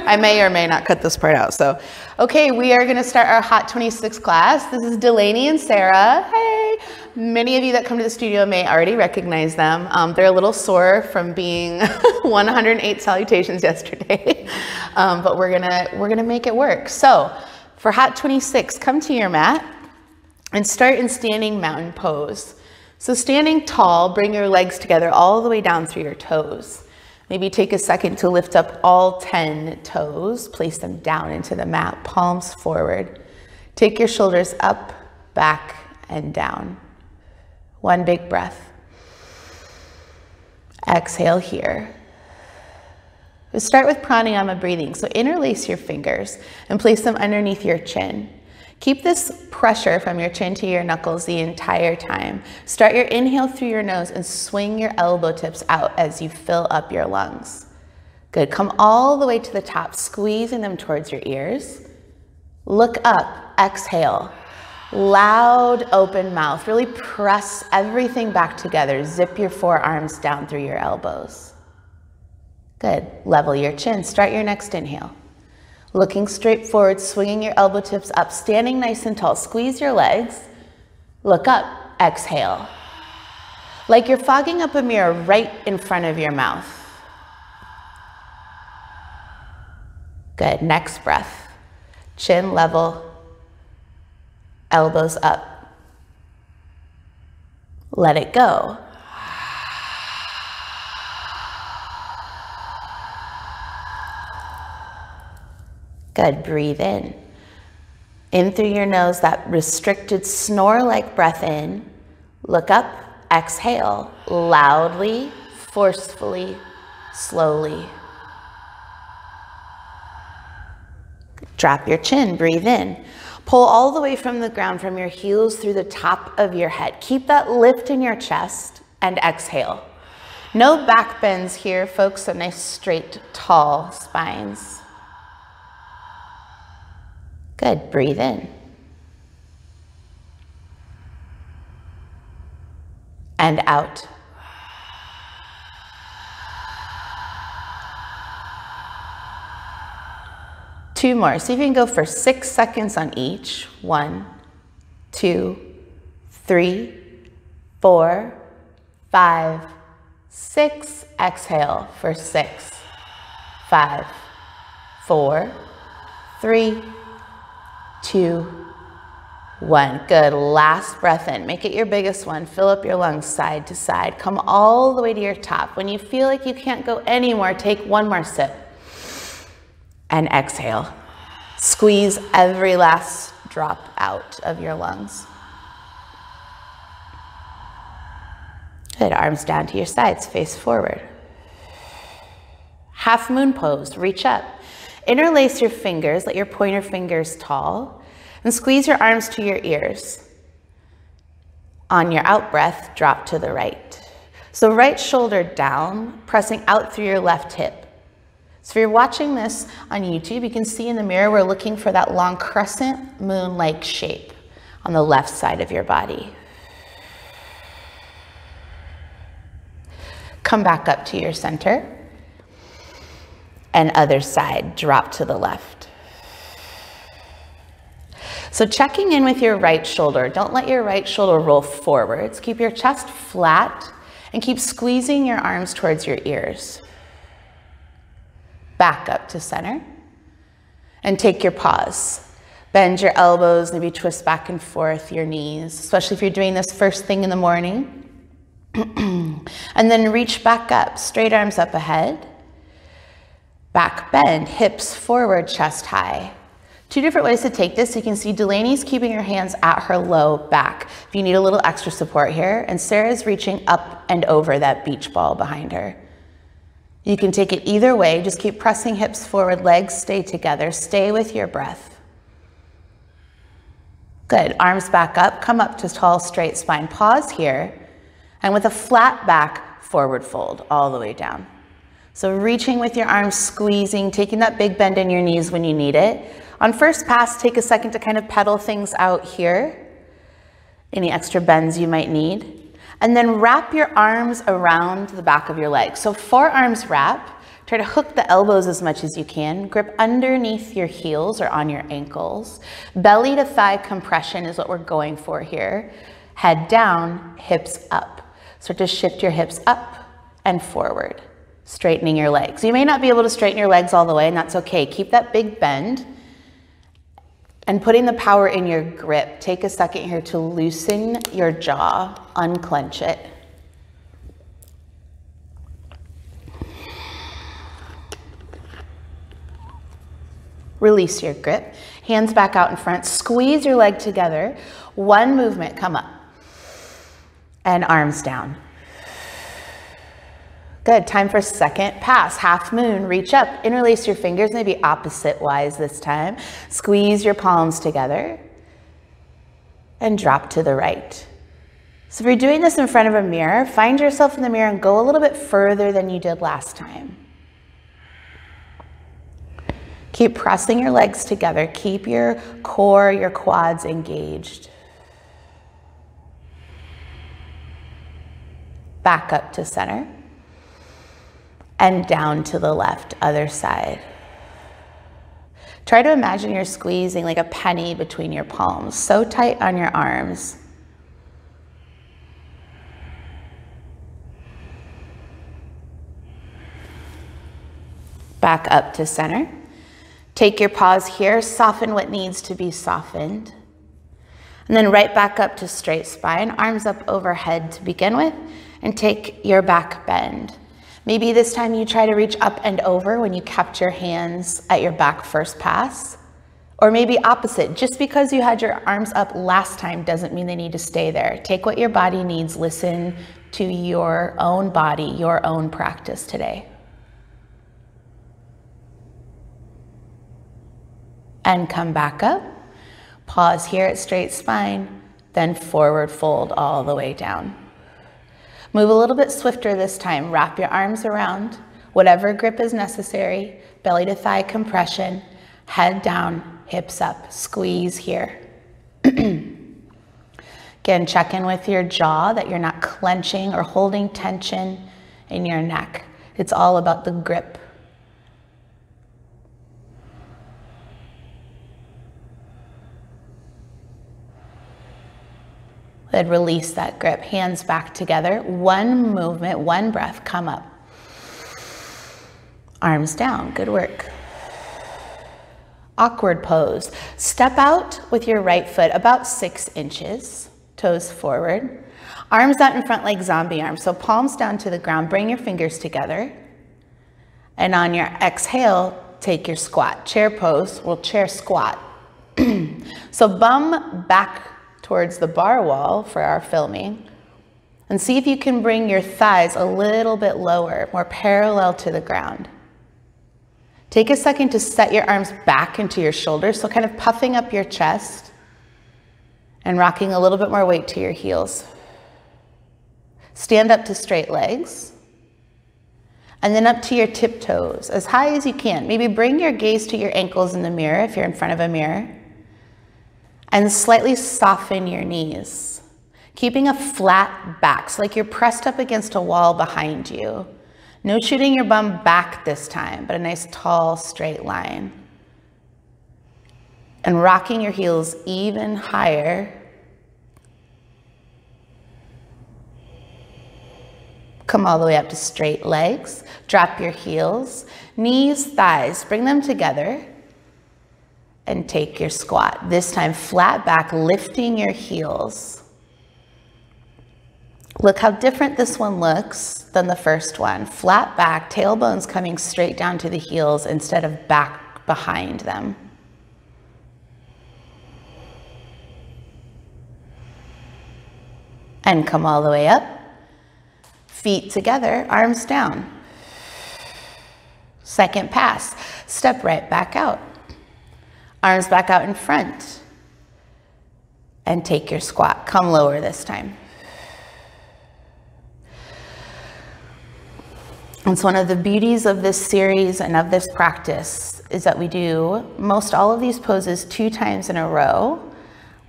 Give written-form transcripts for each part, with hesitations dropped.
I may or may not cut this part out. So, okay, we are gonna start our Hot 26 class. This is Delaney and Sarah. Hey. Many of you that come to the studio may already recognize them. They're a little sore from being 108 salutations yesterday, but we're gonna make it work. So for Hot 26, come to your mat and start in standing mountain pose. So standing tall, bring your legs together all the way down through your toes. Maybe take a second to lift up all 10 toes, place them down into the mat, palms forward. Take your shoulders up, back, and down. One big breath. Exhale here. We'll start with pranayama breathing. So interlace your fingers and place them underneath your chin. Keep this pressure from your chin to your knuckles the entire time. Start your inhale through your nose and swing your elbow tips out as you fill up your lungs. Good. Come all the way to the top, squeezing them towards your ears. Look up. Exhale. Loud open mouth. Really press everything back together. Zip your forearms down through your elbows. Good. Level your chin. Start your next inhale. Looking straight forward, swinging your elbow tips up, standing nice and tall. Squeeze your legs. Look up. Exhale. Like you're fogging up a mirror right in front of your mouth. Good. Next breath. Chin level. Elbows up. Let it go. Good. Breathe in. In through your nose, that restricted snore-like breath in. Look up. Exhale. Loudly, forcefully, slowly. Drop your chin. Breathe in. Pull all the way from the ground, from your heels through the top of your head. Keep that lift in your chest and exhale. No back bends here, folks, so nice, straight, tall spines. Good. Breathe in. And out. Two more. See if you can go for 6 seconds on each. 1, 2, 3, 4, 5, 6. Exhale for 6, 5, 4, 3, 2, 1. Good. Last breath in. Make it your biggest one. Fill up your lungs side to side. Come all the way to your top. When you feel like you can't go anymore, take one more sip. And exhale. Squeeze every last drop out of your lungs. Good. Arms down to your sides, face forward. Halfmoon pose. Reach up. Interlace your fingers, let your pointer fingers tall, and squeeze your arms to your ears. On your out breath, drop to the right. So right shoulder down, pressing out through your left hip. So if you're watching this on YouTube, you can see in the mirror, we're looking for that long crescent moon-like shape on the left side of your body. Come back up to your center. And other side, drop to the left. So checking in with your right shoulder. Don't let your right shoulder roll forwards. Keep your chest flat and keep squeezing your arms towards your ears. Back up to center and take your pause. Bend your elbows, maybe twist back and forth your knees, especially if you're doing this first thing in the morning. And then reach back up, straight arms up ahead. Back bend, hips forward, chest high. Two different ways to take this. You can see Delaney's keeping her hands at her low back. If you need a little extra support here, and Sarah's reaching up and over that beach ball behind her. You can take it either way. Just keep pressing hips forward, legs stay together. Stay with your breath. Good. Arms back up. Come up to tall, straight spine. Pause here. And with a flat back, forward fold all the way down. So reaching with your arms, squeezing, taking that big bend in your knees when you need it. On first pass, take a second to kind of pedal things out here. Any extra bends you might need. And then wrap your arms around the back of your legs. So forearms wrap, Try to hook the elbows as much as you can. Grip underneath your heels or on your ankles. Belly to thigh compression is what we're going for here. Head down, hips up. Start to shift your hips up and forward, straightening your legs. You may not be able to straighten your legs all the way, and that's okay. Keep that big bend and putting the power in your grip. Take a second here to loosen your jaw, unclench it. Release your grip. Hands back out in front. Squeeze your leg together. One movement, come up. And arms down. Good, time for second pass. Half moon, reach up, interlace your fingers, maybe opposite wise this time. Squeeze your palms together and drop to the right. So if you're doing this in front of a mirror, find yourself in the mirror and go a little bit further than you did last time. Keep pressing your legs together. Keep your core, your quads engaged. Back up to center. And down to the left, other side. Try to imagine you're squeezing like a penny between your palms, so tight on your arms. Back up to center. Take your pause here, soften what needs to be softened. And then right back up to straight spine, arms up overhead to begin with, and take your back bend. Maybe this time you try to reach up and over when you kept your hands at your back first pass. Or maybe opposite, just because you had your arms up last time doesn't mean they need to stay there. Take what your body needs, listen to your own body, your own practice today. And come back up. Pause here at straight spine, then forward fold all the way down. Move a little bit swifter this time. Wrap your arms around, whatever grip is necessary, belly to thigh compression, head down, hips up, squeeze here. Again, check in with your jaw that you're not clenching or holding tension in your neck. It's all about the grip. Then release that grip, hands back together. One movement, one breath, come up. Arms down, good work. Awkward pose. Step out with your right foot about 6 inches, toes forward. Arms out in front like zombie arms, so palms down to the ground. Bring your fingers together. And on your exhale, take your squat. Chair pose, we'll chair squat. So bum back towards the bar wall for our filming, and see if you can bring your thighs a little bit lower, more parallel to the ground. Take a second to set your arms back into your shoulders, so kind of puffing up your chest and rocking a little bit more weight to your heels. Stand up to straight legs, and then up to your tiptoes, as high as you can. Maybe bring your gaze to your ankles in the mirror if you're in front of a mirror. And slightly soften your knees, keeping a flat back, so like you're pressed up against a wall behind you. No shooting your bum back this time, but a nice tall straight line. And rocking your heels even higher. Come all the way up to straight legs. Drop your heels, knees, thighs, bring them together. And take your squat. This time flat back, lifting your heels. Look how different this one looks than the first one. Flat back, tailbones coming straight down to the heels instead of back behind them. And come all the way up. Feet together, arms down. Second pass, step right back out. Arms back out in front. And take your squat. Come lower this time. It's one of the beauties of this series and of this practice is that we do most all of these poses 2 times in a row.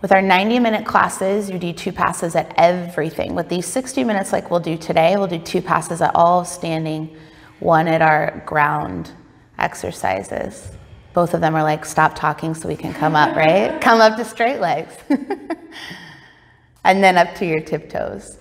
With our 90-minute classes, you do 2 passes at everything. With these 60 minutes like we'll do today, we'll do 2 passes at all standing wanted our ground exercises. Both of them are like, stop talking so we can come up, right? Come up to straight legs. And then up to your tiptoes.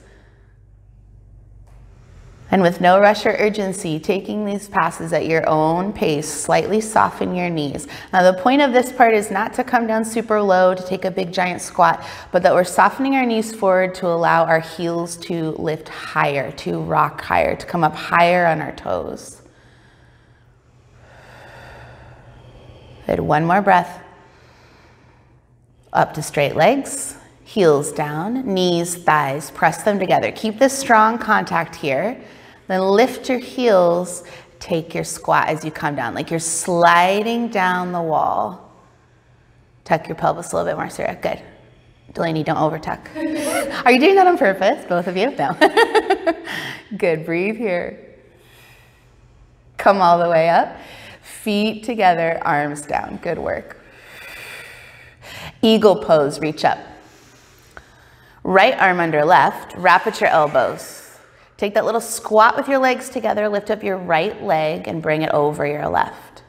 And with no rush or urgency, taking these passes at your own pace, slightly soften your knees. Now the point of this part is not to come down super low, to take a big giant squat, but that we're softening our knees forward to allow our heels to lift higher, to rock higher, to come up higher on our toes. Good, one more breath. Up to straight legs, heels down, knees, thighs, press them together. Keep this strong contact here. Then lift your heels, take your squat as you come down, like you're sliding down the wall. Tuck your pelvis a little bit more, Sarah. Good. Delaney, don't over tuck. Are you doing that on purpose, both of you? No. Good, breathe here. Come all the way up. Feet together, arms down. Good work. Eagle pose, reach up. Right arm under left, wrap at your elbows. Take that little squat with your legs together, lift up your right leg and bring it over your left.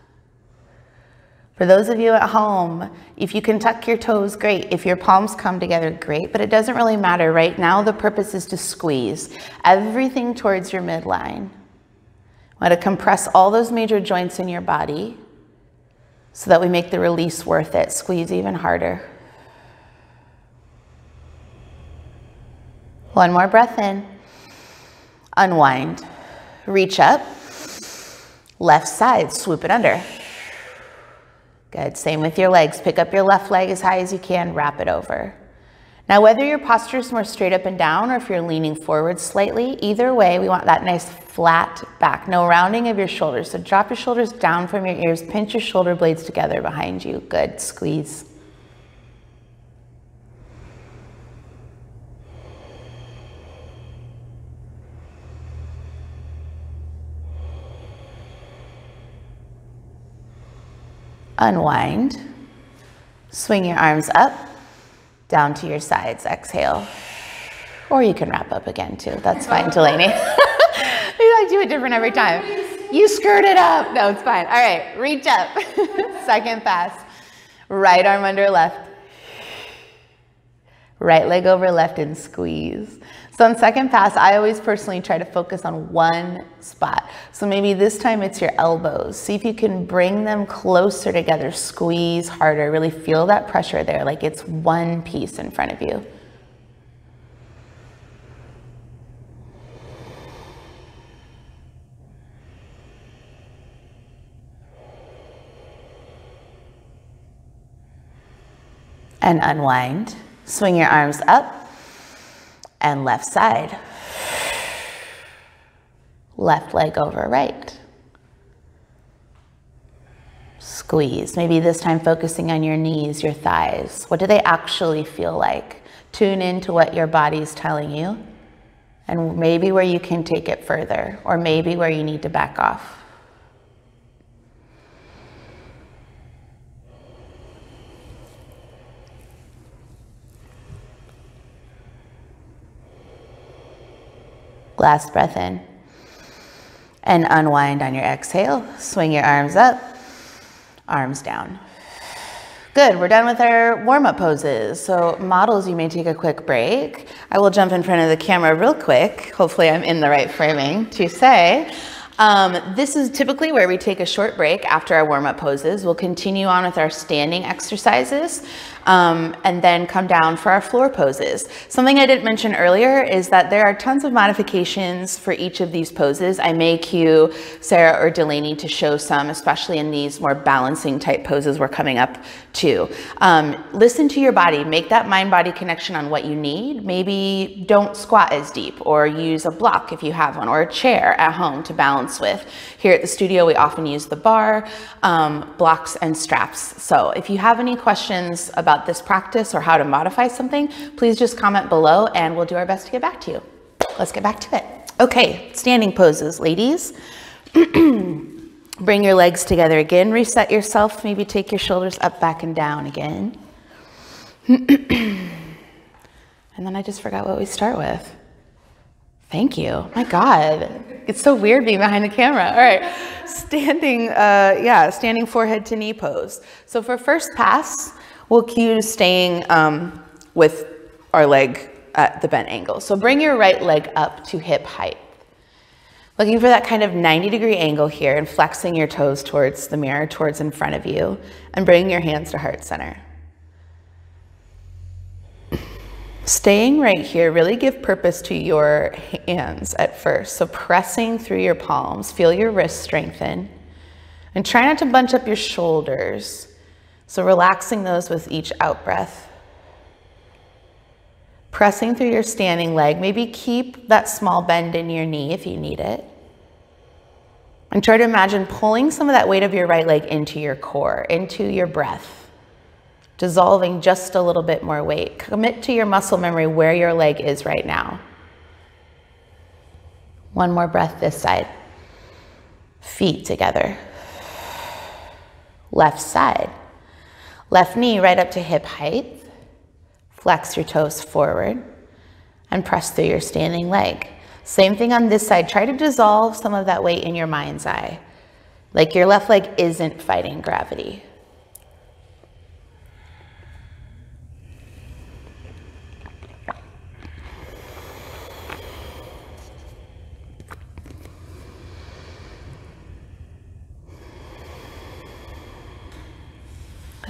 For those of you at home, if you can tuck your toes, great. If your palms come together, great, but it doesn't really matter. Right now, the purpose is to squeeze everything towards your midline. Want to compress all those major joints in your body so that we make the release worth it. Squeeze even harder. One more breath in. Unwind. Reach up. Left side, swoop it under. Good, same with your legs. Pick up your left leg as high as you can, wrap it over. Now, whether your posture is more straight up and down or if you're leaning forward slightly, either way, we want that nice flat back. No rounding of your shoulders. So drop your shoulders down from your ears, pinch your shoulder blades together behind you. Good, squeeze. Unwind. Swing your arms up, down to your sides. Exhale. Or you can wrap up again too. That's fine, Delaney. I do it different every time. You skirt it up. No, it's fine. All right, reach up. Second pass. Right arm under left. Right leg over left and squeeze. So on second pass, I always personally try to focus on one spot. So maybe this time it's your elbows. See if you can bring them closer together. Squeeze harder. Really feel that pressure there, like it's one piece in front of you. And unwind. Swing your arms up. And left side. Left leg over right. Squeeze. Maybe this time focusing on your knees, your thighs. What do they actually feel like? Tune into what your body's telling you and maybe where you can take it further or maybe where you need to back off. Last breath in. And unwind on your exhale. Swing your arms up, arms down. Good, we're done with our warm-up poses. So models, you may take a quick break. I will jump in front of the camera real quick. Hopefully I'm in the right framing to say. This is typically where we take a short break after our warm-up poses. We'll continue on with our standing exercises and then come down for our floor poses. Something I didn't mention earlier is that there are tons of modifications for each of these poses. I may cue Sarah or Delaney to show some, especially in these more balancing type poses we're coming up to. Listen to your body, make that mind-body connection on what you need. Maybe don't squat as deep or use a block if you have one or a chair at home to balance with. Here at the studio, we often use the bar, blocks and straps. So if you have any questions about this practice or how to modify something, please just comment below and we'll do our best to get back to you. Let's get back to it. Okay, standing poses, ladies. Bring your legs together again, reset yourself, maybe take your shoulders up, back and down again. And then I just forgot what we start with. Thank you. My God. It's so weird being behind the camera. All right. Standing, standing forehead to knee pose. So for first pass, we'll cue staying with our leg at the bent angle. So bring your right leg up to hip height. Looking for that kind of 90-degree angle here and flexing your toes towards the mirror, towards in front of you, and bringing your hands to heart center. Staying right here, really give purpose to your hands at first. So pressing through your palms, feel your wrists strengthen, and try not to bunch up your shoulders. So relaxing those with each out breath. Pressing through your standing leg, maybe keep that small bend in your knee if you need it. And try to imagine pulling some of that weight of your right leg into your core, into your breath. Dissolving just a little bit more weight. Commit to your muscle memory where your leg is right now. One more breath this side. Feet together. Left side. Left knee right up to hip height. Flex your toes forward and press through your standing leg. Same thing on this side. Try to dissolve some of that weight in your mind's eye. Like your left leg isn't fighting gravity.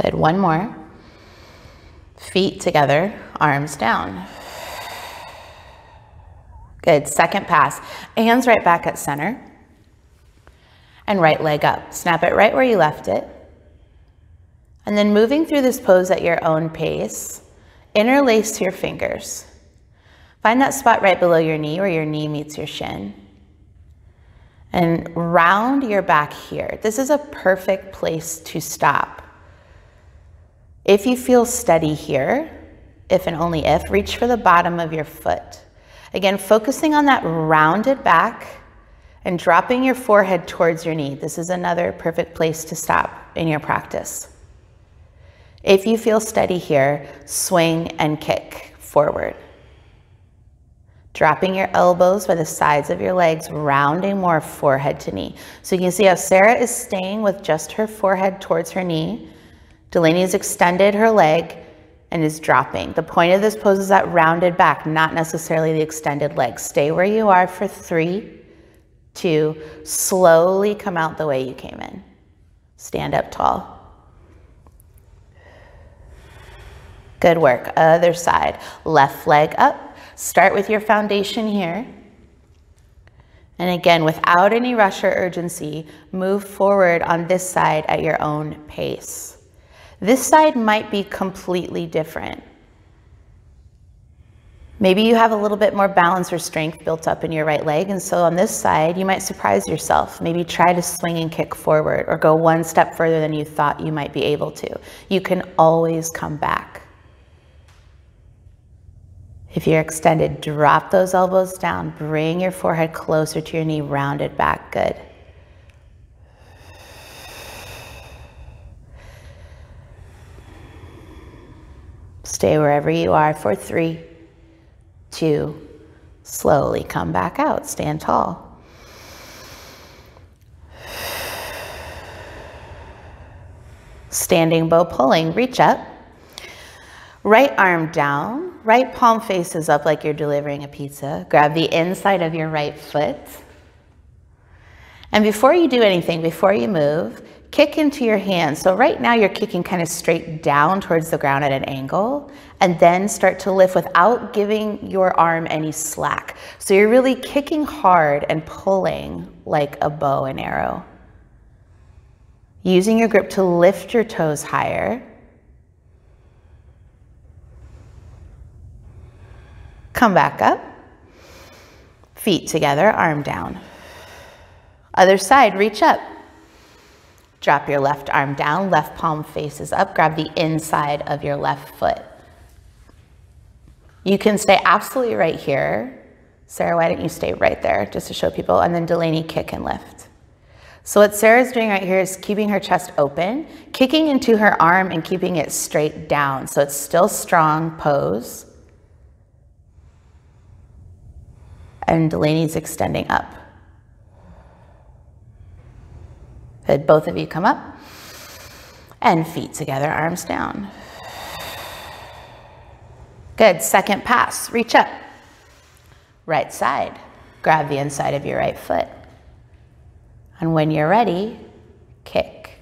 Good, one more. Feet together, arms down. Good, second pass. Hands right back at center. And right leg up. Snap it right where you left it. And then moving through this pose at your own pace, interlace your fingers. Find that spot right below your knee where your knee meets your shin. And round your back here. This is a perfect place to stop. If you feel steady here, if and only if, reach for the bottom of your foot. Again, focusing on that rounded back and dropping your forehead towards your knee. This is another perfect place to stop in your practice. If you feel steady here, swing and kick forward. Dropping your elbows by the sides of your legs, rounding more forehead to knee. So you can see how Sarah is staying with just her forehead towards her knee. Delaney has extended her leg and is dropping. The point of this pose is that rounded back, not necessarily the extended leg. Stay where you are for 3, 2, slowly come out the way you came in. Stand up tall. Good work. Other side. Left leg up. Start with your foundation here. And again, without any rush or urgency, move forward on this side at your own pace. This side might be completely different. Maybe you have a little bit more balance or strength built up in your right leg, and so on this side, you might surprise yourself. Maybe try to swing and kick forward or go one step further than you thought you might be able to. You can always come back. If you're extended, drop those elbows down, bring your forehead closer to your knee, rounded back, good. Stay wherever you are for 3, 2, slowly come back out, stand tall. Standing bow pulling, reach up. Right arm down, right palm faces up like you're delivering a pizza. Grab the inside of your right foot. And before you do anything, before you move, kick into your hands. So right now you're kicking kind of straight down towards the ground at an angle, and then start to lift without giving your arm any slack. So you're really kicking hard and pulling like a bow and arrow. Using your grip to lift your toes higher. Come back up. Feet together, arm down. Other side, reach up. Drop your left arm down, left palm faces up. Grab the inside of your left foot. You can stay absolutely right here. Sarah, why don't you stay right there just to show people? And then Delaney, kick and lift. So what Sarah's doing right here is keeping her chest open, kicking into her arm and keeping it straight down. So it's still strong pose. And Delaney's extending up. Good, both of you come up. And feet together, arms down. Good, second pass, reach up. Right side, grab the inside of your right foot. And when you're ready, kick.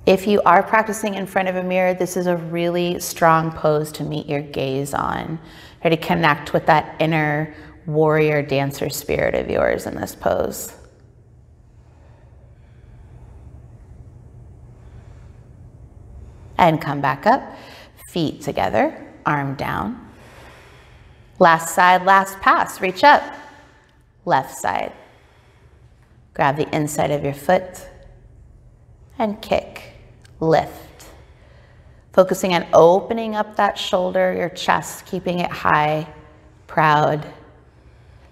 If you are practicing in front of a mirror, this is a really strong pose to meet your gaze on. Try to connect with that inner warrior dancer spirit of yours in this pose. And come back up, feet together, arm down. Last side, last pass, reach up. Left side. Grab the inside of your foot and kick. Lift. Focusing on opening up that shoulder, your chest, keeping it high, proud.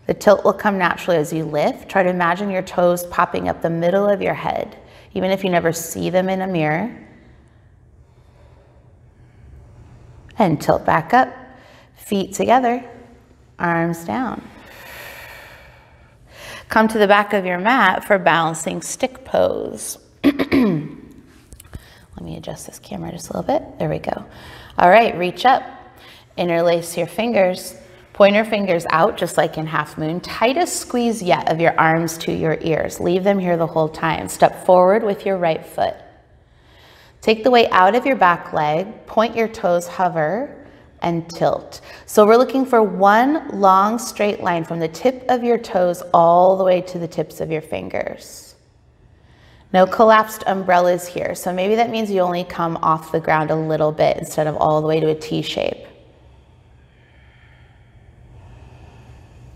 The tilt will come naturally as you lift. Try to imagine your toes popping up the middle of your head, even if you never see them in a mirror. And tilt back up, feet together, arms down. Come to the back of your mat for balancing stick pose. Let me adjust this camera just a little bit. There we go. All right, reach up. Interlace your fingers. Point your fingers out just like in Halfmoon. Tightest squeeze yet of your arms to your ears. Leave them here the whole time. Step forward with your right foot. Take the weight out of your back leg. Point your toes, hover, and tilt. So we're looking for one long straight line from the tip of your toes all the way to the tips of your fingers. No collapsed umbrellas here. So maybe that means you only come off the ground a little bit instead of all the way to a T shape.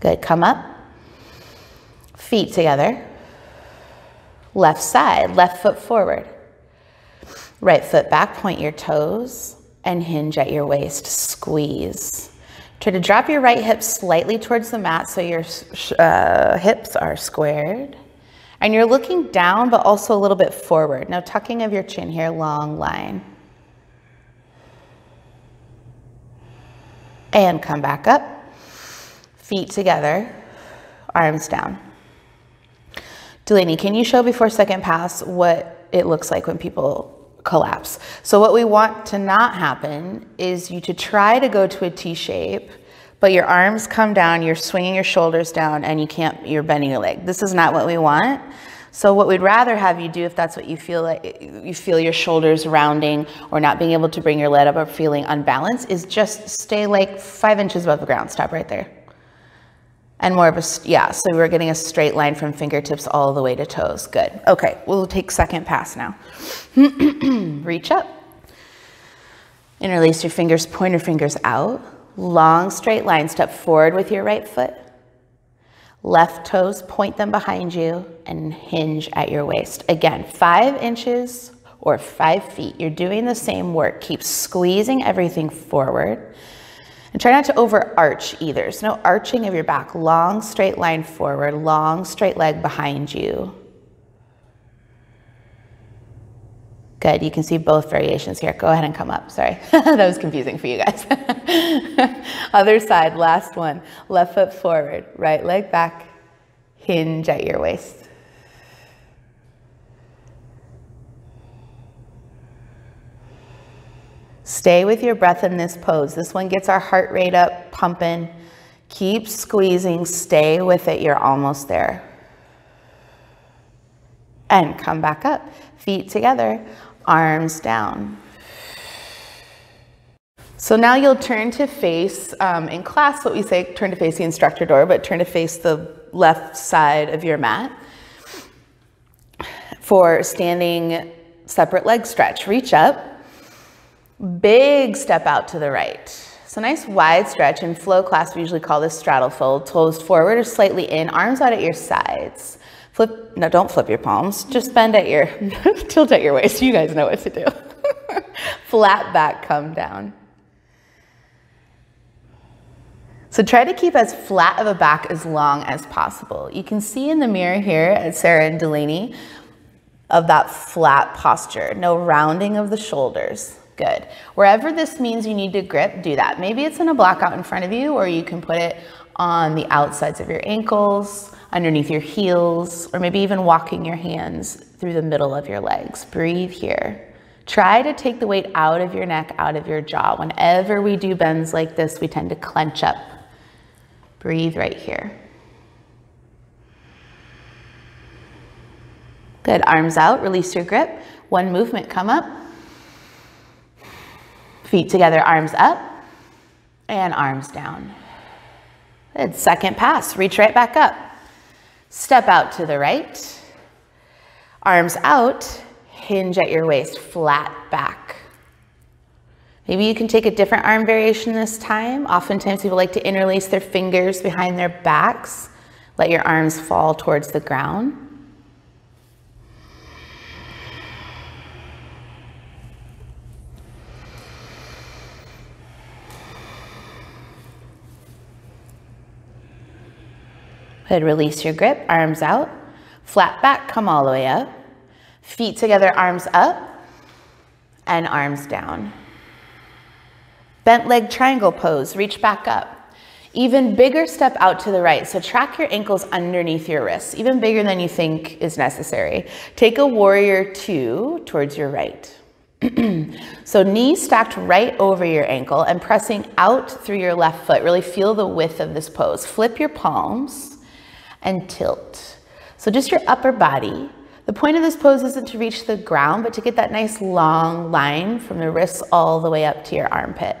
Good, come up. Feet together. Left side, left foot forward. Right foot back, point your toes and hinge at your waist, squeeze. Try to drop your right hip slightly towards the mat so your hips are squared. And you're looking down, but also a little bit forward. Now tucking of your chin here, long line. And come back up. Feet together, arms down. Delaney, can you show before second pass what it looks like when people collapse? So what we want to not happen is you to try to go to a T shape, but your arms come down, you're swinging your shoulders down, and you're bending your leg. This is not what we want. So what we'd rather have you do, if that's what you feel like, you feel your shoulders rounding or not being able to bring your leg up or feeling unbalanced, is just stay like 5 inches above the ground. Stop right there. And more of a, yeah, so we're getting a straight line from fingertips all the way to toes. Good. Okay, we'll take second pass now. Reach up. Interlace your fingers, point your fingers out. Long straight line, step forward with your right foot. Left toes, point them behind you and hinge at your waist. Again, 5 inches or 5 feet. You're doing the same work. Keep squeezing everything forward. And try not to overarch either. So no arching of your back. Long straight line forward, long straight leg behind you. Good, you can see both variations here. Go ahead and come up, sorry. That was confusing for you guys. Other side, last one. Left foot forward, right leg back, hinge at your waist. Stay with your breath in this pose. This one gets our heart rate up, pumping. Keep squeezing, stay with it, you're almost there. And come back up, feet together, arms down. So now you'll turn to face, in class what we say, turn to face the instructor door, but turn to face the left side of your mat for standing separate leg stretch. Reach up, big step out to the right. So nice wide stretch. In flow class we usually call this straddle fold, toes forward or slightly in, arms out at your sides. Flip, no, don't flip your palms, just bend at your, tilt at your waist, you guys know what to do. Flat back, come down. So try to keep as flat of a back as long as possible. You can see in the mirror here at Sarah and Delaney of that flat posture, no rounding of the shoulders. Good. Wherever this means you need to grip, do that. Maybe it's in a block out in front of you, or you can put it on the outsides of your ankles, underneath your heels, or maybe even walking your hands through the middle of your legs. Breathe here. Try to take the weight out of your neck, out of your jaw. Whenever we do bends like this, we tend to clench up. Breathe right here. Good. Arms out, release your grip. One movement, come up. Feet together, arms up, and arms down. Good. Second pass, reach right back up. Step out to the right. Arms out, hinge at your waist, flat back. Maybe you can take a different arm variation this time. Oftentimes people like to interlace their fingers behind their backs. Let your arms fall towards the ground. Good, release your grip, arms out, flat back, come all the way up. Feet together, arms up, and arms down. Bent leg triangle pose, reach back up. Even bigger step out to the right, so track your ankles underneath your wrists, even bigger than you think is necessary. Take a warrior two towards your right. So knees stacked right over your ankle and pressing out through your left foot. Really feel the width of this pose. Flip your palms and tilt. So just your upper body. The point of this pose isn't to reach the ground, but to get that nice long line from the wrists all the way up to your armpit.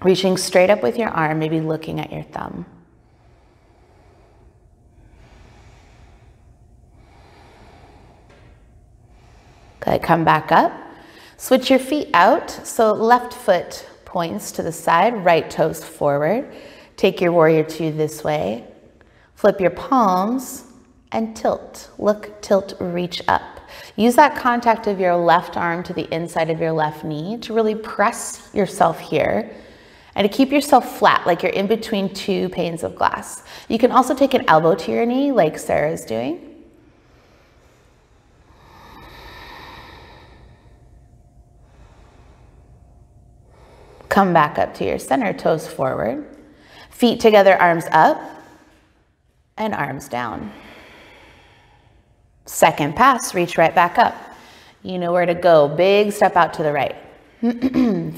Reaching straight up with your arm, maybe looking at your thumb. Good, come back up. Switch your feet out, so left foot points to the side, right toes forward. Take your warrior two this way. Flip your palms and tilt. Look, tilt, reach up. Use that contact of your left arm to the inside of your left knee to really press yourself here and to keep yourself flat, like you're in between two panes of glass. You can also take an elbow to your knee like Sarah's doing. Come back up to your center, toes forward. Feet together, arms up, and arms down. Second pass, reach right back up. You know where to go. Big step out to the right.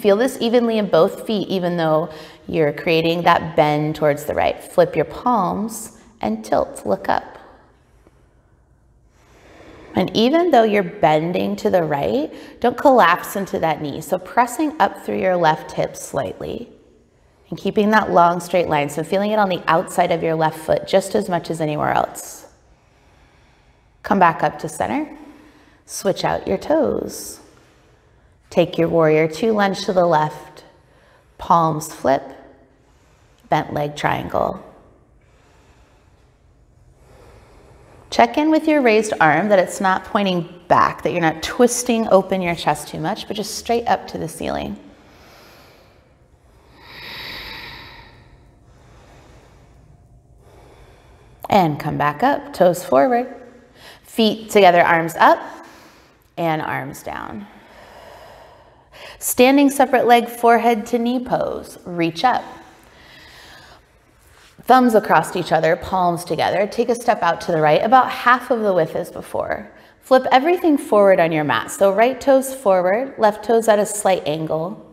Feel this evenly in both feet, even though you're creating that bend towards the right. Flip your palms and tilt, look up. And even though you're bending to the right, don't collapse into that knee. So pressing up through your left hip slightly. And keeping that long straight line, so feeling it on the outside of your left foot just as much as anywhere else. Come back up to center. Switch out your toes. Take your warrior two, lunge to the left. Palms flip. Bent leg triangle. Check in with your raised arm that it's not pointing back, that you're not twisting open your chest too much, but just straight up to the ceiling. And come back up, toes forward. Feet together, arms up, and arms down. Standing separate leg, forehead to knee pose. Reach up. Thumbs across each other, palms together. Take a step out to the right, about half of the width as before. Flip everything forward on your mat. So right toes forward, left toes at a slight angle.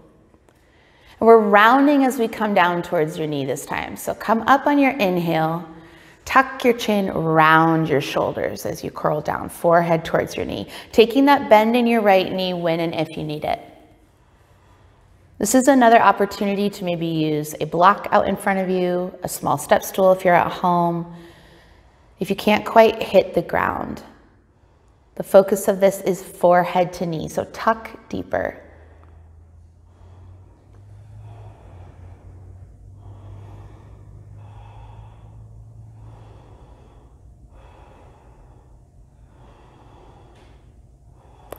And we're rounding as we come down towards your knee this time. So come up on your inhale. Tuck your chin, round your shoulders as you curl down, forehead towards your knee. Taking that bend in your right knee when and if you need it. This is another opportunity to maybe use a block out in front of you, a small step stool if you're at home. If you can't quite hit the ground, the focus of this is forehead to knee, so tuck deeper.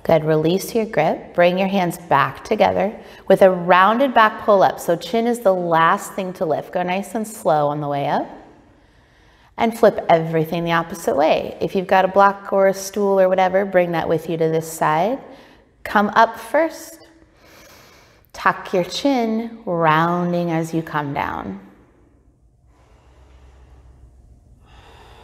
Good, release your grip, bring your hands back together with a rounded back pull up. So chin is the last thing to lift. Go nice and slow on the way up and flip everything the opposite way. If you've got a block or a stool or whatever, bring that with you to this side. Come up first, Tuck your chin, rounding as you come down.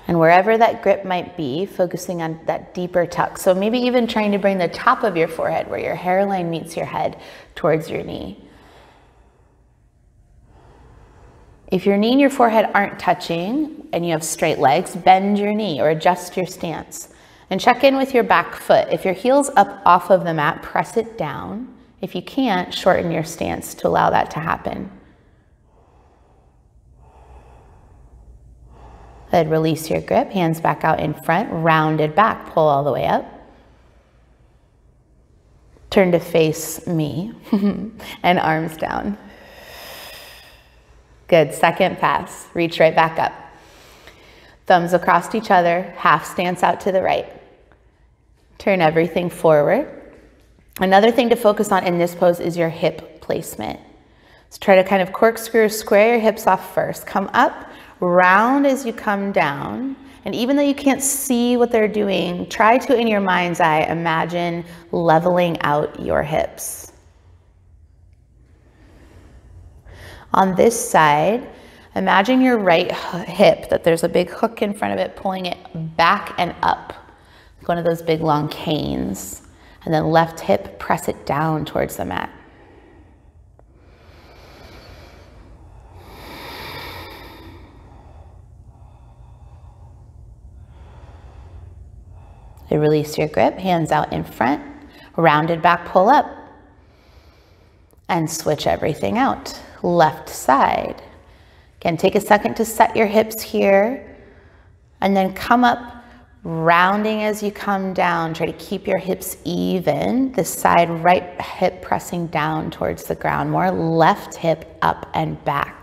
And wherever that grip might be, focusing on that deeper tuck. So maybe even trying to bring the top of your forehead, where your hairline meets your head, towards your knee. If your knee and your forehead aren't touching and you have straight legs, bend your knee or adjust your stance. And check in with your back foot. If your heel's up off of the mat, press it down. If you can't, shorten your stance to allow that to happen. Then release your grip, hands back out in front, rounded back, pull all the way up. Turn to face me and arms down. Good, second pass, reach right back up. Thumbs across each other, half stance out to the right. Turn everything forward. Another thing to focus on in this pose is your hip placement. So try to kind of corkscrew, square your hips off first. Come up, round as you come down. And even though you can't see what they're doing, try to, in your mind's eye, imagine leveling out your hips. On this side, imagine your right hip, that there's a big hook in front of it, pulling it back and up, like one of those big long canes. And then left hip, press it down towards the mat. And release your grip, hands out in front, rounded back, pull up. And switch everything out. Left side. Again, take a second to set your hips here. And then come up, rounding as you come down. Try to keep your hips even. This side right hip pressing down towards the ground. More left hip up and back.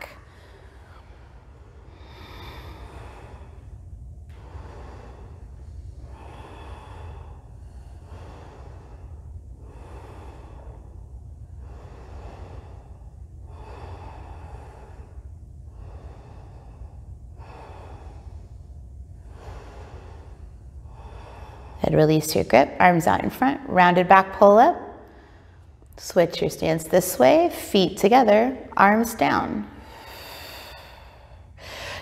And release your grip, arms out in front, rounded back, pull up. Switch your stance this way, feet together, arms down.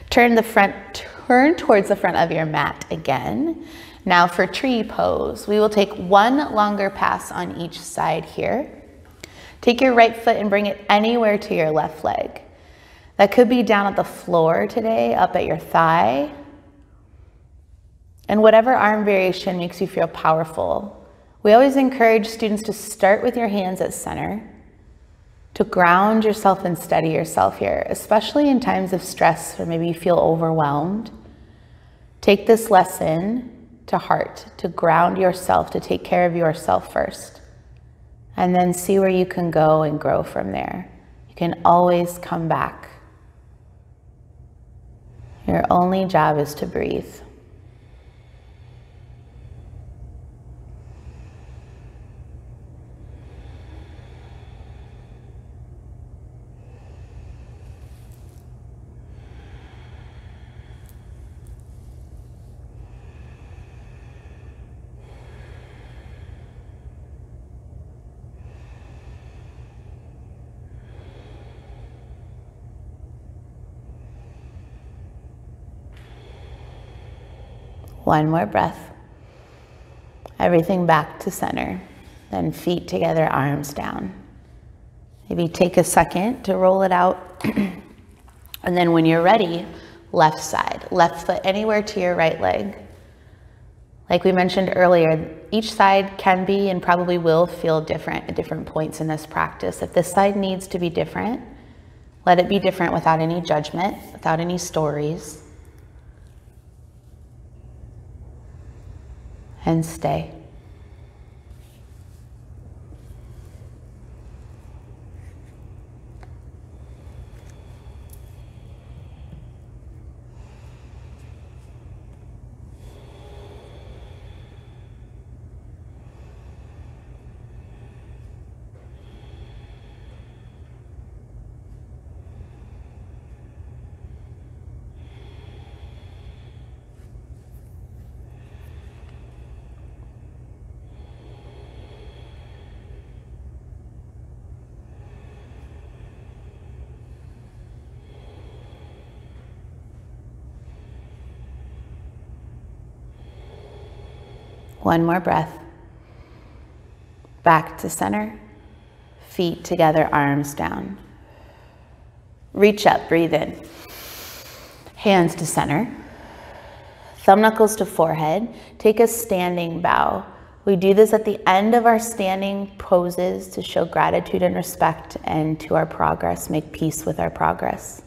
Turn towards the front of your mat again. Now for tree pose, we will take one longer pass on each side here. Take your right foot and bring it anywhere to your left leg. That could be down at the floor today, up at your thigh. And whatever arm variation makes you feel powerful. We always encourage students to start with your hands at center, to ground yourself and steady yourself here, especially in times of stress or maybe you feel overwhelmed. Take this lesson to heart, to ground yourself, to take care of yourself first, and then see where you can go and grow from there. You can always come back. Your only job is to breathe. One more breath. Everything back to center. Then feet together, arms down. Maybe take a second to roll it out. And then when you're ready, left side. Left foot anywhere to your right leg. Like we mentioned earlier, each side can be and probably will feel different at different points in this practice. If this side needs to be different, let it be different without any judgment, without any stories. And stay. One more breath. Back to center. Feet together, arms down. Reach up, breathe in. Hands to center. Thumb knuckles to forehead. Take a standing bow. We do this at the end of our standing poses to show gratitude and respect and to our progress, make peace with our progress.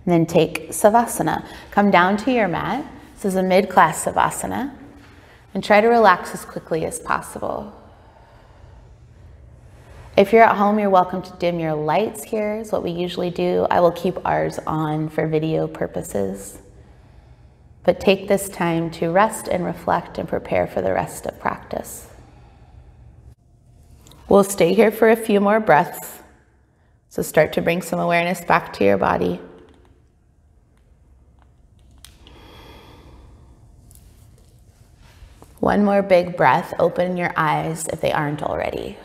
And then take Savasana. Come down to your mat. This is a mid-class Savasana. And try to relax as quickly as possible. If you're at home, you're welcome to dim your lights here, is what we usually do. I will keep ours on for video purposes. But take this time to rest and reflect and prepare for the rest of practice. We'll stay here for a few more breaths. So start to bring some awareness back to your body. One more big breath. Open your eyes if they aren't already.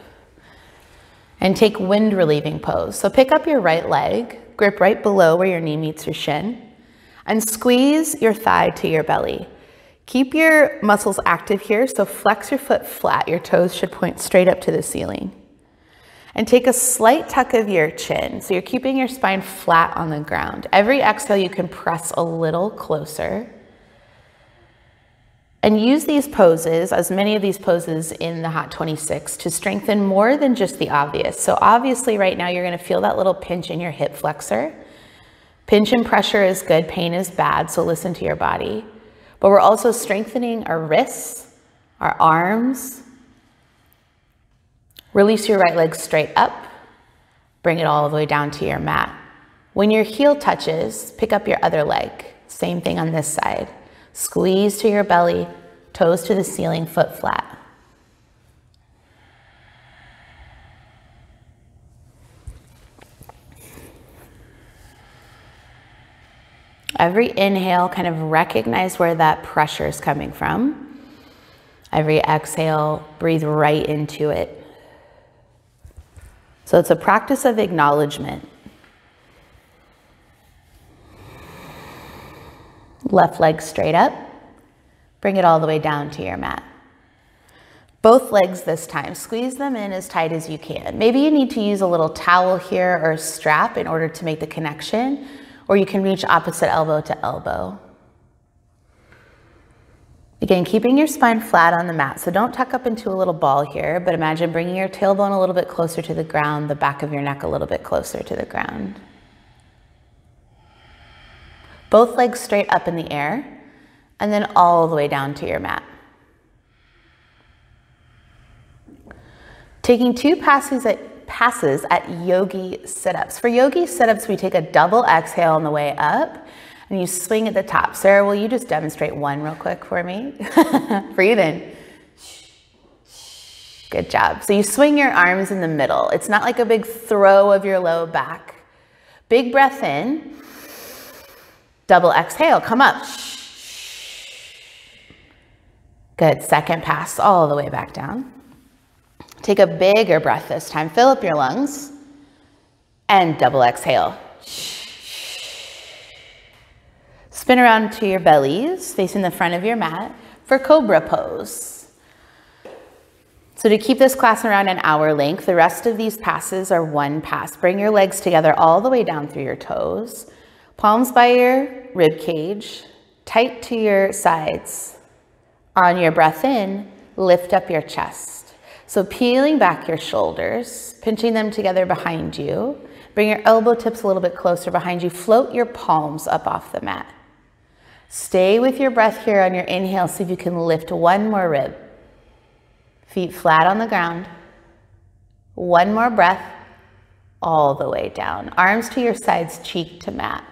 And take wind relieving pose. So pick up your right leg, grip right below where your knee meets your shin, and squeeze your thigh to your belly. Keep your muscles active here, so flex your foot flat. Your toes should point straight up to the ceiling. And take a slight tuck of your chin, so you're keeping your spine flat on the ground. Every exhale, you can press a little closer. And use these poses, as many of these poses in the Hot 26, to strengthen more than just the obvious. So obviously right now, you're gonna feel that little pinch in your hip flexor. Pinch and pressure is good, pain is bad, so listen to your body. But we're also strengthening our wrists, our arms. Release your right leg straight up. Bring it all the way down to your mat. When your heel touches, pick up your other leg. Same thing on this side. Squeeze to your belly, toes to the ceiling, foot flat. Every inhale, kind of recognize where that pressure is coming from. Every exhale, breathe right into it. So it's a practice of acknowledgement. Left leg straight up. Bring it all the way down to your mat. Both legs this time, squeeze them in as tight as you can. Maybe you need to use a little towel here or a strap in order to make the connection, or you can reach opposite elbow to elbow. Again, keeping your spine flat on the mat, so don't tuck up into a little ball here, but imagine bringing your tailbone a little bit closer to the ground, the back of your neck a little bit closer to the ground. Both legs straight up in the air, and then all the way down to your mat. Taking two passes at Yogi Situps. For Yogi Situps, we take a double exhale on the way up, and you swing at the top. Sarah, will you just demonstrate one real quick for me? Breathe in. Good job. So you swing your arms in the middle. It's not like a big throw of your low back. Big breath in. Double exhale, come up. Good, second pass all the way back down. Take a bigger breath this time. Fill up your lungs and double exhale. Spin around to your bellies, facing the front of your mat for Cobra Pose. So to keep this class around an hour length, the rest of these passes are one pass. Bring your legs together all the way down through your toes. Palms by your rib cage, tight to your sides. On your breath in, lift up your chest. So peeling back your shoulders, pinching them together behind you. Bring your elbow tips a little bit closer behind you. Float your palms up off the mat. Stay with your breath here on your inhale. See if you can lift one more rib. Feet flat on the ground. One more breath, all the way down. Arms to your sides, cheek to mat.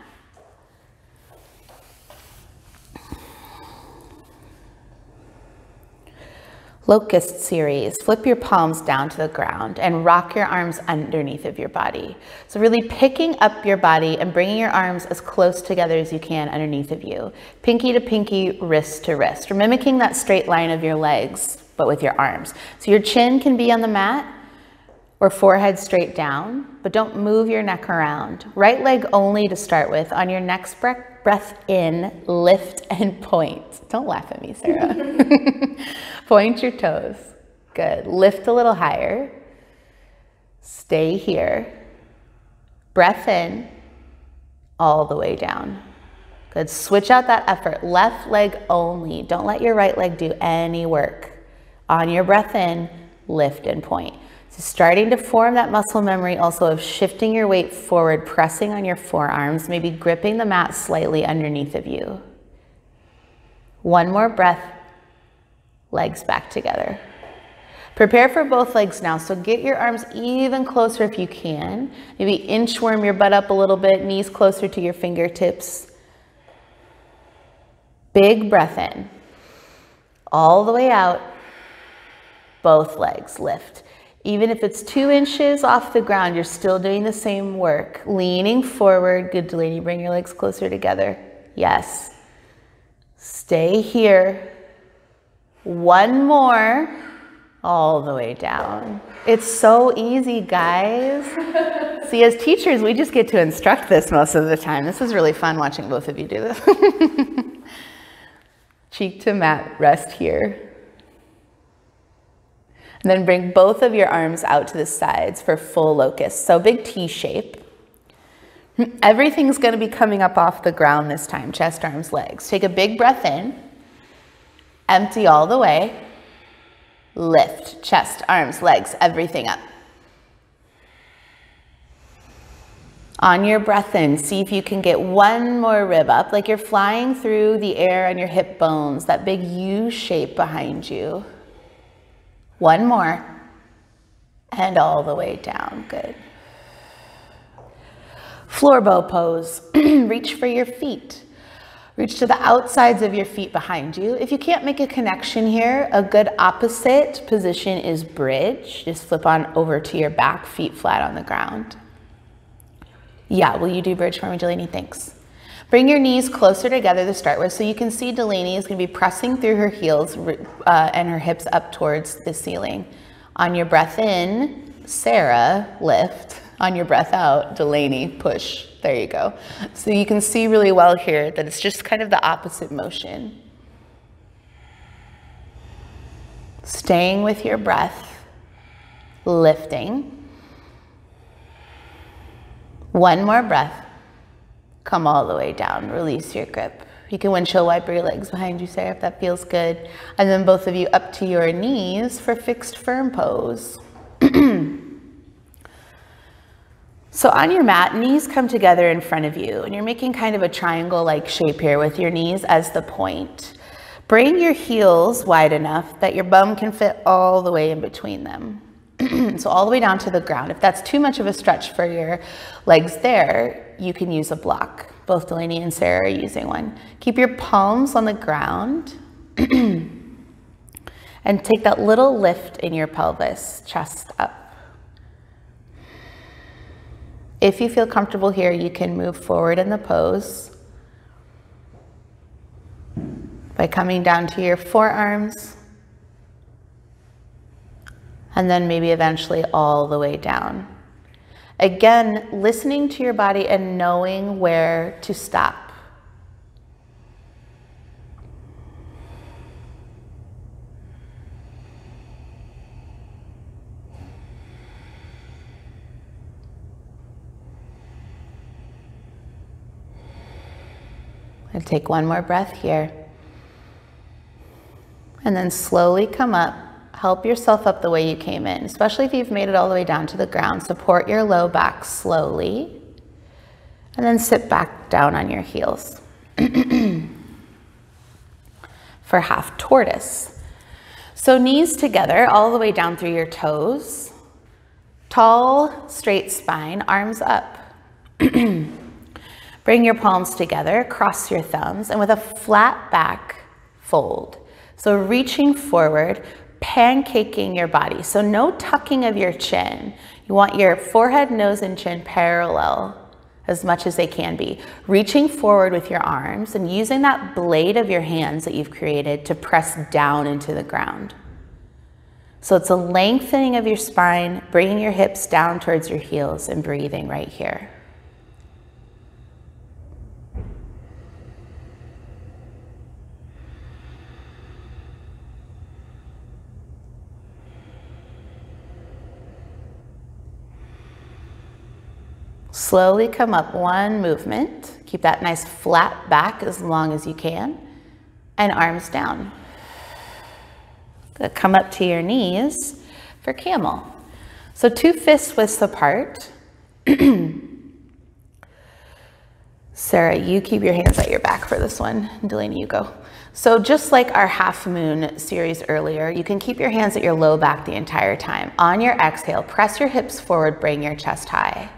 Locust series. Flip your palms down to the ground and rock your arms underneath of your body. So really picking up your body and bringing your arms as close together as you can underneath of you. Pinky to pinky, wrist to wrist. We're mimicking that straight line of your legs, but with your arms. So your chin can be on the mat or forehead straight down, but don't move your neck around. Right leg only to start with. On your next breath in, lift and point. Don't laugh at me, Sarah. Point your toes. Good. Lift a little higher. Stay here. Breath in, all the way down. Good. Switch out that effort. Left leg only. Don't let your right leg do any work. On your breath in, lift and point. So starting to form that muscle memory also of shifting your weight forward, pressing on your forearms, maybe gripping the mat slightly underneath of you. One more breath, legs back together. Prepare for both legs now, so get your arms even closer if you can. Maybe inchworm your butt up a little bit, knees closer to your fingertips. Big breath in. All the way out, both legs lift. Even if it's 2 inches off the ground, you're still doing the same work. Leaning forward, good Delaney, bring your legs closer together. Yes. Stay here. One more. All the way down. It's so easy, guys. See, as teachers, we just get to instruct this most of the time. This is really fun watching both of you do this. Cheek to mat, rest here. And then bring both of your arms out to the sides for full locust. So big T shape. Everything's gonna be coming up off the ground this time, chest, arms, legs. Take a big breath in, empty all the way. Lift, chest, arms, legs, everything up. On your breath in, see if you can get one more rib up, like you're flying through the air on your hip bones, that big U shape behind you. One more, and all the way down, good. Floor bow pose, reach for your feet. Reach to the outsides of your feet behind you. If you can't make a connection here, a good opposite position is bridge. Just flip on over to your back, feet flat on the ground. Yeah, will you do bridge for me, Delaney? Thanks. Bring your knees closer together to start with. So you can see Delaney is going to be pressing through her heels and her hips up towards the ceiling. On your breath in, Sarah, lift. On your breath out, Delaney, push. There you go. So you can see really well here that it's just kind of the opposite motion. Staying with your breath, lifting. One more breath. Come all the way down, release your grip. You can windshield wiper your legs behind you, Sarah, if that feels good. And then both of you up to your knees for fixed firm pose. So on your mat, knees come together in front of you, and you're making kind of a triangle-like shape here with your knees as the point. Bring your heels wide enough that your bum can fit all the way in between them. So all the way down to the ground. If that's too much of a stretch for your legs there, you can use a block. Both Delaney and Sarah are using one. Keep your palms on the ground and take that little lift in your pelvis, chest up. If you feel comfortable here, you can move forward in the pose by coming down to your forearms and then maybe eventually all the way down. Again, listening to your body and knowing where to stop. And take one more breath here. And then slowly come up. Help yourself up the way you came in, especially if you've made it all the way down to the ground. Support your low back slowly. And then sit back down on your heels. For half tortoise. So knees together all the way down through your toes. Tall, straight spine, arms up. Bring your palms together, cross your thumbs, and with a flat back, fold. So reaching forward, pancaking your body. So no tucking of your chin. You want your forehead, nose, and chin parallel as much as they can be. Reaching forward with your arms and using that blade of your hands that you've created to press down into the ground. So it's a lengthening of your spine, bringing your hips down towards your heels and breathing right here. Slowly come up one movement. Keep that nice flat back as long as you can. And arms down. Come up to your knees for camel. So 2 fist widths apart. Sarah, you keep your hands at your back for this one. Delaney, you go. So just like our half moon series earlier, you can keep your hands at your low back the entire time. On your exhale, press your hips forward, bring your chest high.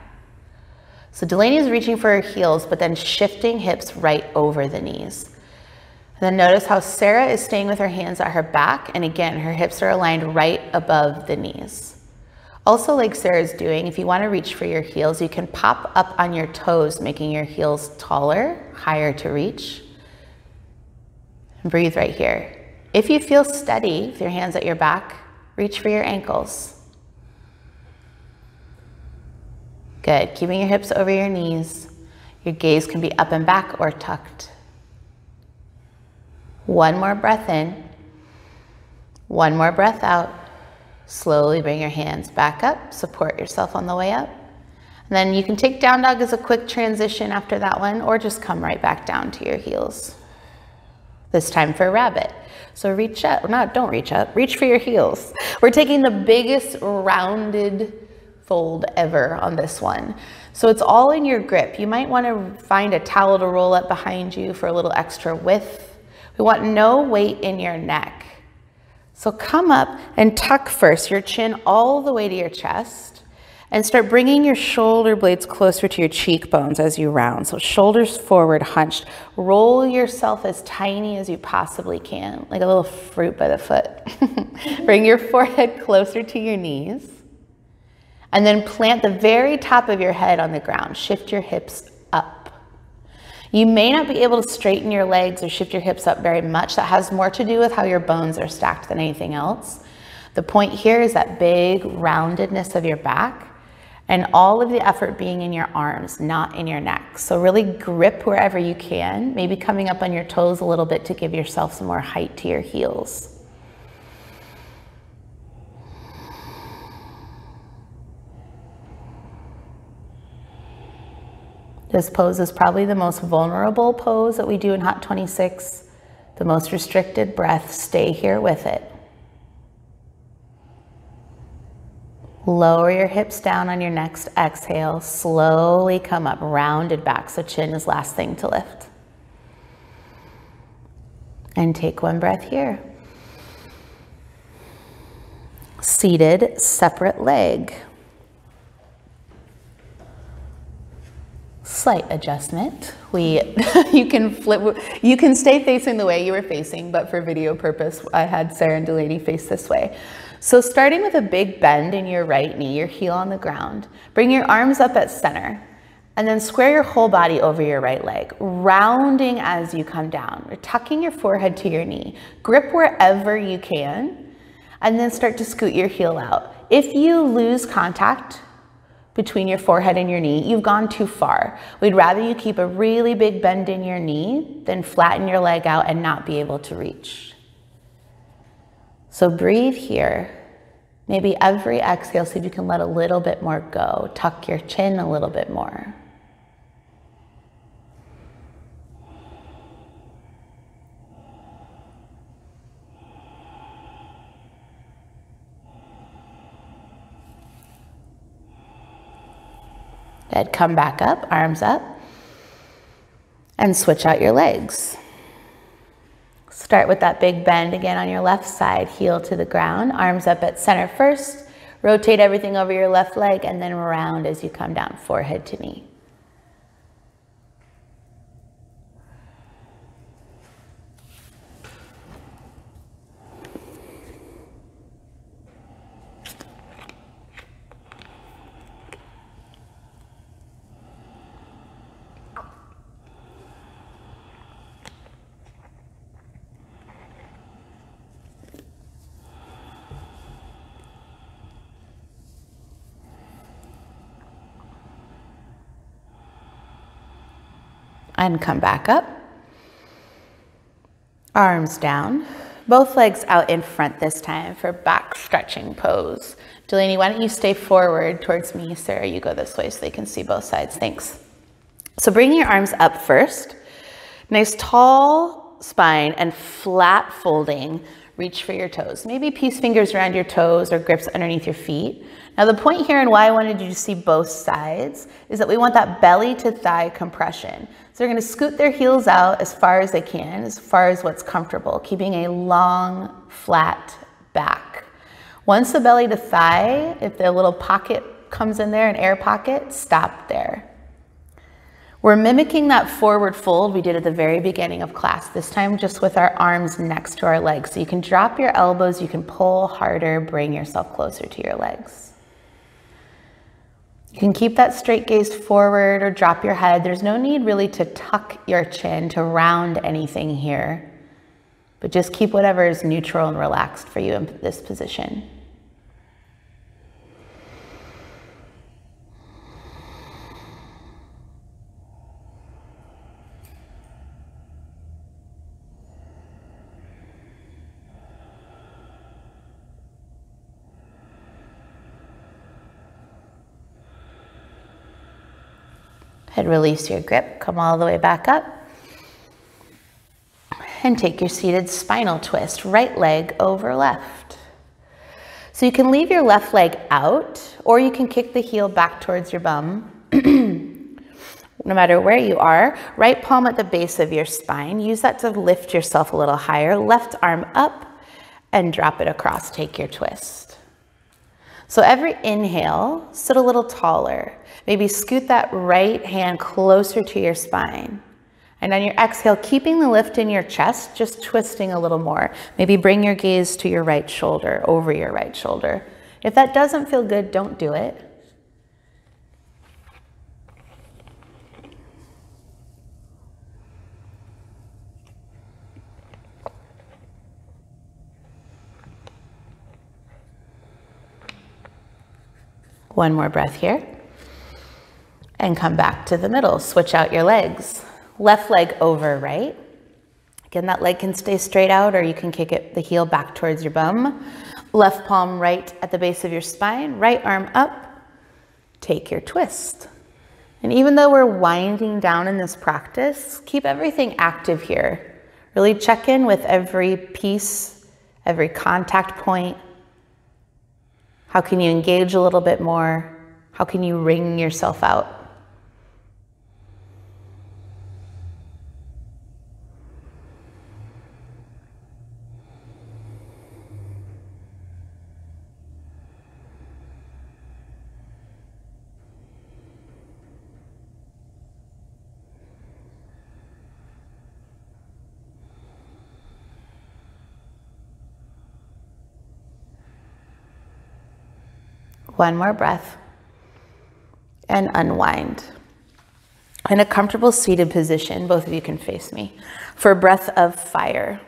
So Delaney is reaching for her heels, but then shifting hips right over the knees. And then notice how Sarah is staying with her hands at her back, and again, her hips are aligned right above the knees. Also, like Sarah's doing, if you want to reach for your heels, you can pop up on your toes, making your heels taller, higher to reach. And breathe right here. If you feel steady with your hands at your back, reach for your ankles. Good, keeping your hips over your knees. Your gaze can be up and back or tucked. One more breath in. One more breath out. Slowly bring your hands back up. Support yourself on the way up. And then you can take down dog as a quick transition after that one, or just come right back down to your heels. This time for rabbit. So reach up, don't reach up, reach for your heels. We're taking the biggest rounded fold ever on this one. So it's all in your grip. You might want to find a towel to roll up behind you for a little extra width. We want no weight in your neck. So come up and tuck first, your chin all the way to your chest, and start bringing your shoulder blades closer to your cheekbones as you round. So shoulders forward, hunched. Roll yourself as tiny as you possibly can, like a little fruit by the foot. Bring your forehead closer to your knees. And then plant the very top of your head on the ground. Shift your hips up. You may not be able to straighten your legs or shift your hips up very much. That has more to do with how your bones are stacked than anything else. The point here is that big roundedness of your back and all of the effort being in your arms, not in your neck. So really grip wherever you can, maybe coming up on your toes a little bit to give yourself some more height to your heels. This pose is probably the most vulnerable pose that we do in Hot 26. The most restricted breath, stay here with it. Lower your hips down on your next exhale. Slowly come up, rounded back, so chin is last thing to lift. And take one breath here. Seated, separate leg. Slight adjustment. You can flip, you can stay facing the way you were facing, but for video purpose, I had Sarah and Delaney face this way. So starting with a big bend in your right knee, your heel on the ground, bring your arms up at center, and then square your whole body over your right leg, rounding as you come down, or tucking your forehead to your knee. Grip wherever you can, and then start to scoot your heel out. If you lose contact between your forehead and your knee, you've gone too far. We'd rather you keep a really big bend in your knee than flatten your leg out and not be able to reach. So breathe here. Maybe every exhale, see if you can let a little bit more go. Tuck your chin a little bit more. Good, come back up, arms up, and switch out your legs. Start with that big bend again on your left side, heel to the ground, arms up at center first, rotate everything over your left leg, and then round as you come down, forehead to knee. And come back up. Arms down. Both legs out in front this time for back stretching pose. Delaney, why don't you stay forward towards me? Sarah, you go this way so they can see both sides. Thanks. So bring your arms up first. Nice tall spine and flat folding. Reach for your toes. Maybe peace fingers around your toes or grips underneath your feet. Now the point here and why I wanted you to see both sides is that we want that belly to thigh compression. So they're going to scoot their heels out as far as they can, as far as what's comfortable, keeping a long, flat back. Once the belly to thigh, if the little pocket comes in there, an air pocket, stop there. We're mimicking that forward fold we did at the very beginning of class, this time just with our arms next to our legs. So you can drop your elbows, you can pull harder, bring yourself closer to your legs. You can keep that straight gaze forward or drop your head. There's no need really to tuck your chin, to round anything here, but just keep whatever is neutral and relaxed for you in this position. And release your grip, come all the way back up. And take your seated spinal twist, right leg over left. So you can leave your left leg out, or you can kick the heel back towards your bum. No matter where you are, right palm at the base of your spine. Use that to lift yourself a little higher. Left arm up and drop it across, take your twist. So every inhale, sit a little taller. Maybe scoot that right hand closer to your spine. And on your exhale, keeping the lift in your chest, just twisting a little more. Maybe bring your gaze to your right shoulder, over your right shoulder. If that doesn't feel good, don't do it. One more breath here. And come back to the middle. Switch out your legs. Left leg over right. Again, that leg can stay straight out, or you can kick it, the heel back towards your bum. Left palm right at the base of your spine. Right arm up. Take your twist. And even though we're winding down in this practice, keep everything active here. Really check in with every piece, every contact point. How can you engage a little bit more? How can you wring yourself out? One more breath and unwind. In a comfortable seated position, both of you can face me, for a breath of fire.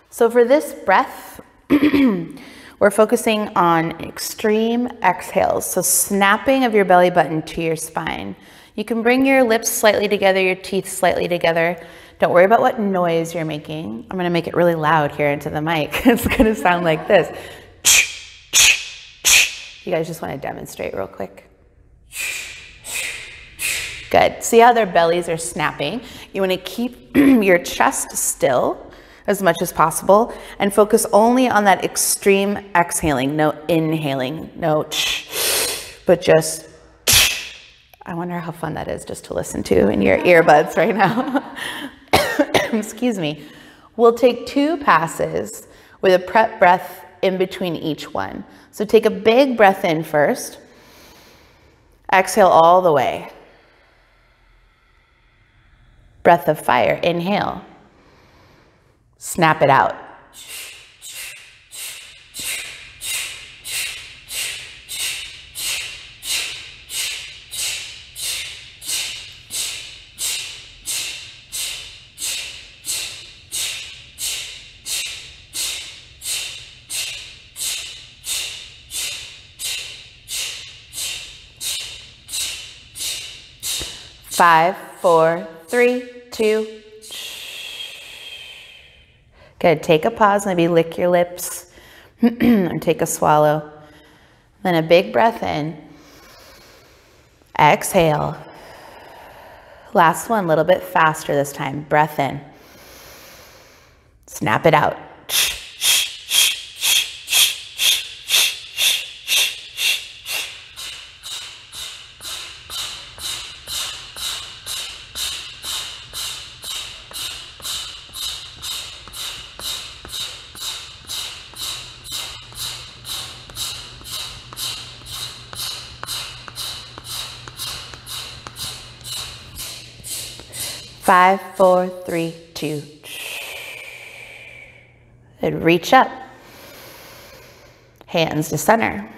So for this breath, we're focusing on extreme exhales. So snapping of your belly button to your spine. You can bring your lips slightly together, your teeth slightly together. Don't worry about what noise you're making. I'm gonna make it really loud here into the mic. It's gonna sound like this. You guys just want to demonstrate real quick? Good. See how their bellies are snapping? You want to keep your chest still as much as possible and focus only on that extreme exhaling. No inhaling, no but just I wonder how fun that is just to listen to in your earbuds right now. Excuse me. We'll take 2 passes with a prep breath in between each one. So take a big breath in first. Exhale all the way. Breath of fire, inhale. Snap it out. 5, 4, 3, 2. Good, take a pause, maybe lick your lips or take a swallow. Then a big breath in. Exhale. Last one, a little bit faster this time. Breath in. Snap it out. 5, 4, 3, 2. And reach up. Hands to center.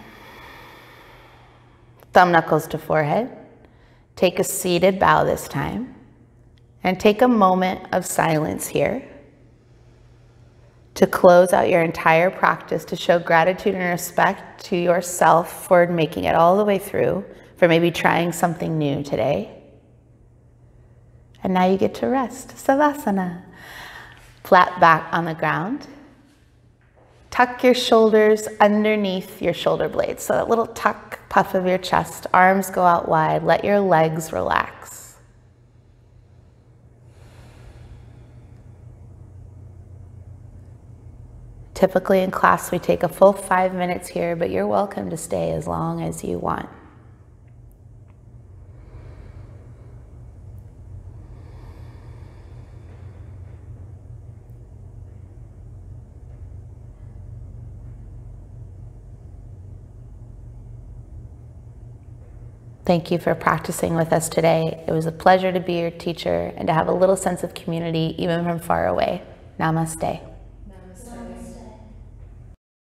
Thumb knuckles to forehead. Take a seated bow this time. And take a moment of silence here to close out your entire practice, to show gratitude and respect to yourself for making it all the way through, for maybe trying something new today. And now you get to rest. Savasana. Flat back on the ground. Tuck your shoulders underneath your shoulder blades. So that little tuck, puff of your chest. Arms go out wide. Let your legs relax. Typically in class we take a full 5 minutes here, but you're welcome to stay as long as you want. Thank you for practicing with us today. It was a pleasure to be your teacher and to have a little sense of community even from far away. Namaste.